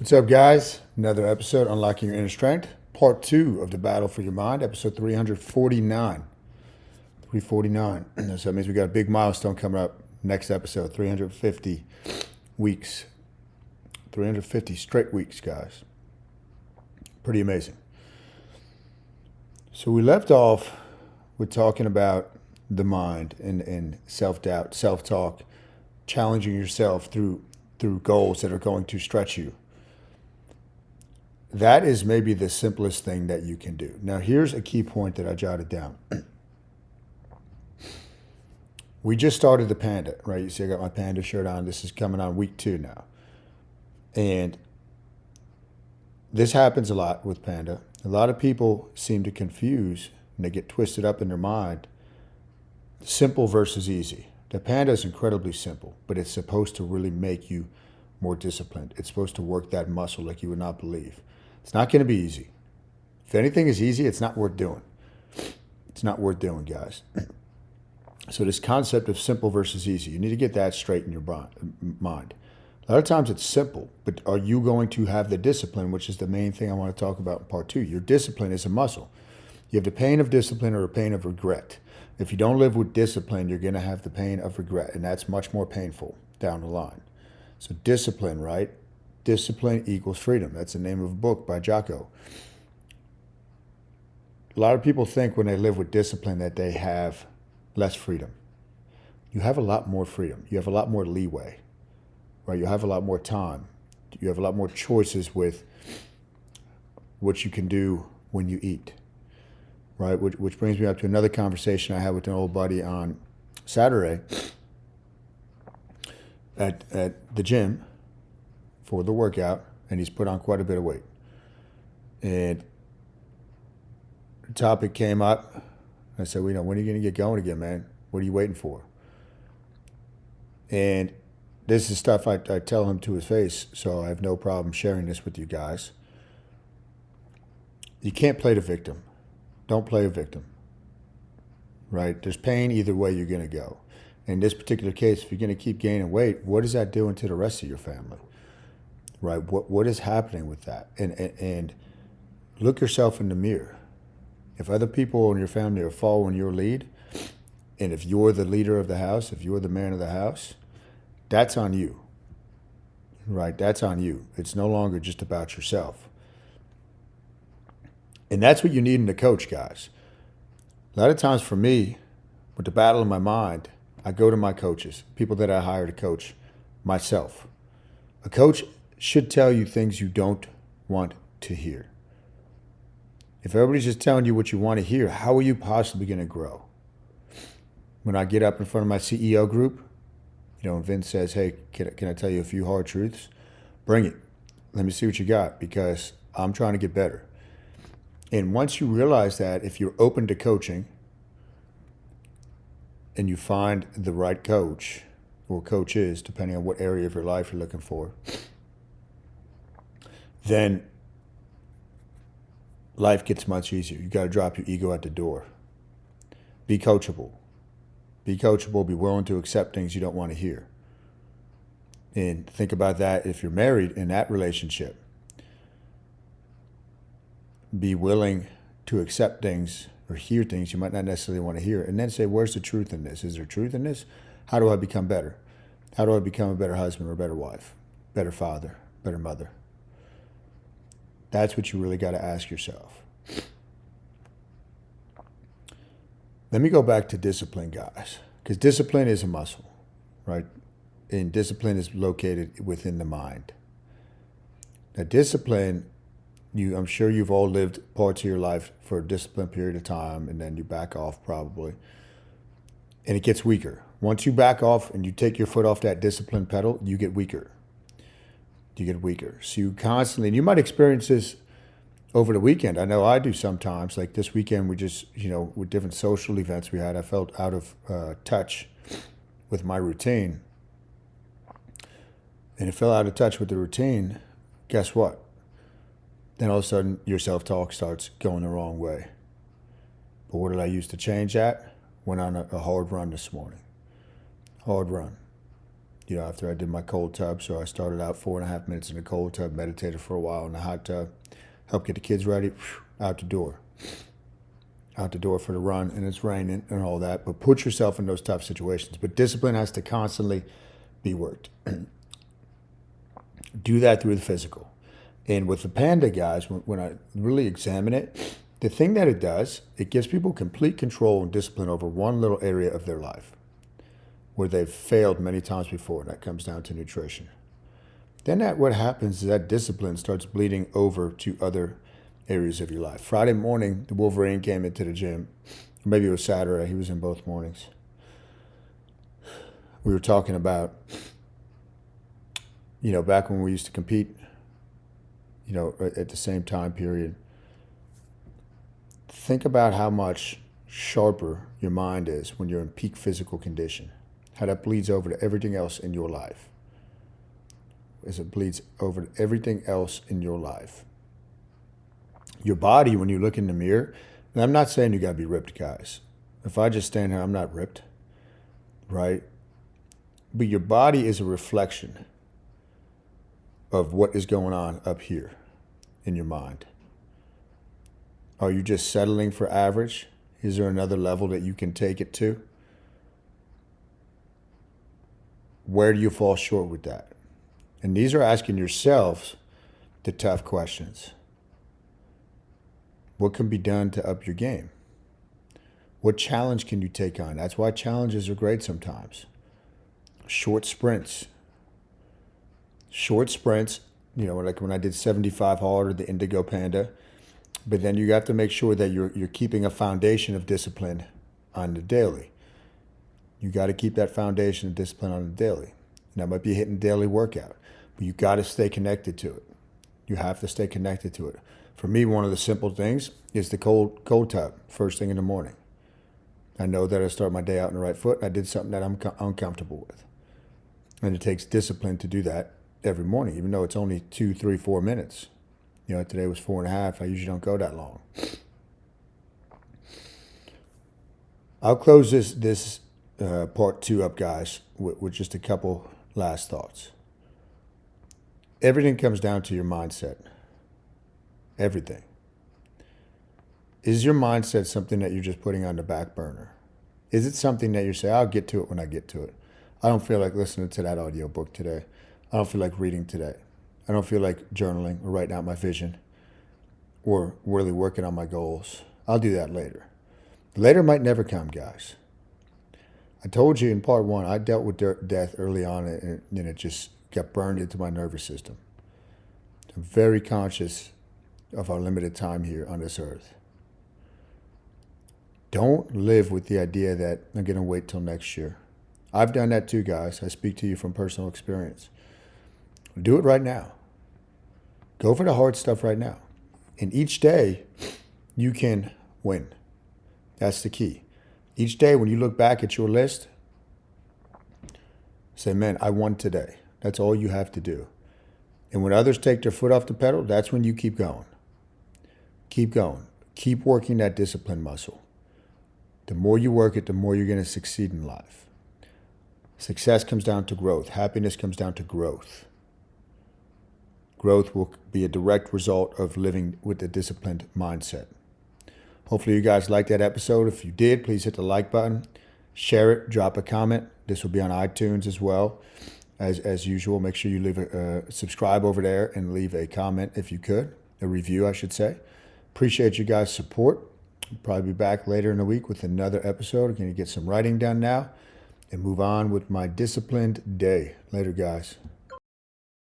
What's up, guys? Another episode, Unlocking Your Inner Strength, part two of the Battle for Your Mind, episode 349. 349. So that means we got a big milestone coming up next episode, 350 weeks. 350 straight weeks, guys. Pretty amazing. So we left off with talking about the mind and self-doubt, self-talk, challenging yourself through goals that are going to stretch you. That is maybe the simplest thing that you can do. Now, here's a key point that I jotted down. We just started the Panda, right? You see I got my Panda shirt on. This is coming on week 2 now. And this happens a lot with Panda. A lot of people seem to confuse and they get twisted up in their mind. Simple versus easy. The Panda is incredibly simple, but it's supposed to really make you more disciplined. It's supposed to work that muscle like you would not believe. It's not going to be easy. If anything is easy, it's not worth doing. It's not worth doing, guys. So this concept of simple versus easy, you need to get that straight in your mind. A lot of times it's simple, but are you going to have the discipline, which is the main thing I want to talk about in part 2. Your discipline is a muscle. You have the pain of discipline or the pain of regret. If you don't live with discipline, you're going to have the pain of regret, and that's much more painful down the line. So discipline, right? Discipline equals freedom. That's the name of a book by Jocko. A lot of people think when they live with discipline that they have less freedom. You have a lot more freedom. You have a lot more leeway, right? You have a lot more time. You have a lot more choices with what you can do when you eat, right? Which brings me up to another conversation I had with an old buddy on Saturday at the gym for the workout, and he's put on quite a bit of weight. And the topic came up. I said, well, when are you going to get going again, man? What are you waiting for? And this is stuff I tell him to his face, so I have no problem sharing this with you guys. You can't play the victim. Don't play a victim, right? There's pain either way you're going to go. In this particular case, if you're going to keep gaining weight, what is that doing to the rest of your family? Right? What is happening with that? And look yourself in the mirror. If other people in your family are following your lead, and if you're the leader of the house, if you're the man of the house, that's on you. Right? That's on you. It's no longer just about yourself. And that's what you need in a coach, guys. A lot of times for me, with the battle in my mind, I go to my coaches, people that I hire to coach myself. A coach should tell you things you don't want to hear. If everybody's just telling you what you want to hear, how are you possibly going to grow? When I get up in front of my CEO group, and Vince says, hey, can I tell you a few hard truths? Bring it. Let me see what you got, because I'm trying to get better. And once you realize that, if you're open to coaching and you find the right coach or coaches, depending on what area of your life you're looking for, then life gets much easier. You got to drop your ego at the door. Be coachable. Be coachable. Be willing to accept things you don't want to hear. And think about that if you're married in that relationship. Be willing to accept things or hear things you might not necessarily want to hear. And then say, where's the truth in this? Is there truth in this? How do I become better? How do I become a better husband or a better wife? Better father? Better mother? That's what you really got to ask yourself. Let me go back to discipline, guys, because discipline is a muscle, right? And discipline is located within the mind. Now, discipline, I'm sure you've all lived parts of your life for a disciplined period of time, and then you back off probably, and it gets weaker. Once you back off and you take your foot off that discipline pedal, you get weaker. You get weaker. So you constantly, and you might experience this over the weekend. I know I do sometimes. Like this weekend, we just, with different social events we had, I felt out of touch with my routine. And it fell out of touch with the routine. Guess what? Then all of a sudden, your self-talk starts going the wrong way. But what did I use to change that? Went on a hard run this morning. Hard run. after I did my cold tub. So I started out 4.5 minutes in the cold tub, meditated for a while in the hot tub, helped get the kids ready, out the door. Out the door for the run, and it's raining and all that. But put yourself in those tough situations. But discipline has to constantly be worked. Do that through the physical. And with the Panda, guys, when I really examine it, the thing that it does, it gives people complete control and discipline over one little area of their life where they've failed many times before, and that comes down to nutrition. Then what happens is that discipline starts bleeding over to other areas of your life. Friday morning, the Wolverine came into the gym. Maybe it was Saturday. He was in both mornings. We were talking about, back when we used to compete, at the same time period. Think about how much sharper your mind is when you're in peak physical condition. How that bleeds over to everything else in your life. As it bleeds over to everything else in your life. Your body, when you look in the mirror, and I'm not saying you got to be ripped, guys. If I just stand here, I'm not ripped, right? But your body is a reflection of what is going on up here in your mind. Are you just settling for average? Is there another level that you can take it to? Where do you fall short with that? And these are asking yourselves the tough questions. What can be done to up your game? What challenge can you take on? That's why challenges are great sometimes. Short sprints. Short sprints, like when I did 75 hard or the Indigo Panda. But then you have to make sure that you're keeping a foundation of discipline on the daily. You got to keep that foundation of discipline on the daily. And that might be hitting daily workout, but you got to stay connected to it. You have to stay connected to it. For me, one of the simple things is the cold tub first thing in the morning. I know that I start my day out on the right foot. I did something that I'm uncomfortable with. And it takes discipline to do that every morning, even though it's only 2, 3, 4 minutes. Today was 4.5. I usually don't go that long. I'll close this part 2 up, guys, with just a couple last thoughts. Everything comes down to your mindset. Everything. Is your mindset something that you're just putting on the back burner? Is it something that you say, I'll get to it when I get to it? I don't feel like listening to that audiobook today. I don't feel like reading today. I don't feel like journaling or writing out my vision or really working on my goals. I'll do that later. Later might never come, guys. I told you in part 1, I dealt with death early on, and it just got burned into my nervous system. I'm very conscious of our limited time here on this earth. Don't live with the idea that I'm going to wait till next year. I've done that too, guys. I speak to you from personal experience. Do it right now. Go for the hard stuff right now. And each day, you can win. That's the key. Each day, when you look back at your list, say, man, I won today. That's all you have to do. And when others take their foot off the pedal, that's when you keep going. Keep going. Keep working that discipline muscle. The more you work it, the more you're going to succeed in life. Success comes down to growth. Happiness comes down to growth. Growth will be a direct result of living with a disciplined mindset. Hopefully you guys liked that episode. If you did, please hit the like button, share it, drop a comment. This will be on iTunes as well. As usual, make sure you leave subscribe over there and leave a comment if you could, a review, I should say. Appreciate you guys' support. I'll probably be back later in the week with another episode. I'm going to get some writing done now and move on with my disciplined day. Later, guys.